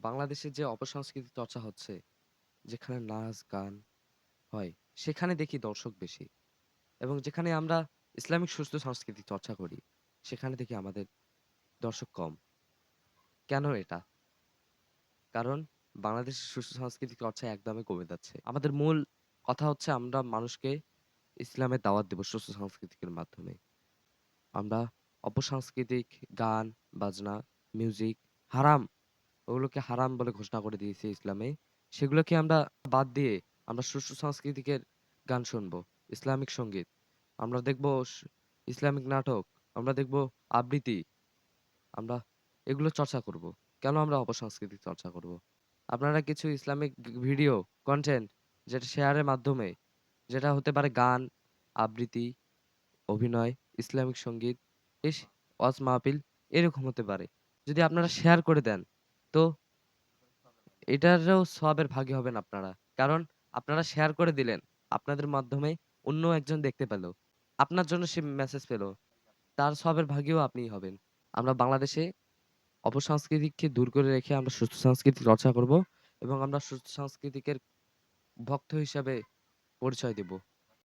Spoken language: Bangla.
বাংলাদেশে যে অপসংস্কৃতি চর্চা হচ্ছে, যেখানে নাচ, গান হয়, সেখানে দেখি দর্শক বেশি। এবং যেখানে আমরা ইসলামিক সুস্থ সংস্কৃতি চর্চা করি, সেখানে দেখি আমাদের দর্শক কম। কেন এটা? কারণ বাংলাদেশের সুস্থ সাংস্কৃতিক চর্চা একদমই কমে যাচ্ছে। আমাদের মূল কথা হচ্ছে আমরা মানুষকে ইসলামের দাওয়াত দেব সুস্থ সংস্কৃতিকের মাধ্যমে। আমরা অপসাংস্কৃতিক গান, বাজনা, মিউজিক হারাম, ওগুলোকে হারাম বলে ঘোষণা করে দিয়েছে ইসলামে। সেগুলোকে আমরা বাদ দিয়ে আমরা সুষ্ঠু সাংস্কৃতিকের গান শুনবো, ইসলামিক সঙ্গীত। আমরা দেখব ইসলামিক নাটক, আমরা দেখব আবৃত্তি, আমরা এগুলো চর্চা করব। কেন আমরা অপসংস্কৃতিক চর্চা করব? আপনারা কিছু ইসলামিক ভিডিও, কনটেন্ট যেটা শেয়ারের মাধ্যমে, যেটা হতে পারে গান, আবৃত্তি, অভিনয়, ইসলামিক সঙ্গীত, ওয়াজ মাহফিল এরকম হতে পারে। যদি আপনারা শেয়ার করে দেন, তো এটারও সওয়াবের ভাগী হবেন আপনারা। কারণ আপনারা শেয়ার করে দিলেন। আপনাদের মাধ্যমে অন্য একজন দেখতে পেল। আপনার জন্য সে মেসেজ পেল। তার সওয়াবের ভাগীও আপনিই হবেন। আমরা বাংলাদেশে অপসংস্কৃতিকে দূর করে রেখে আমরা সুস্থ সংস্কৃতি চর্চা করব এবং আমরা সুস্থ সাংস্কৃতিকের ভক্ত হিসাবে পরিচয় দেব।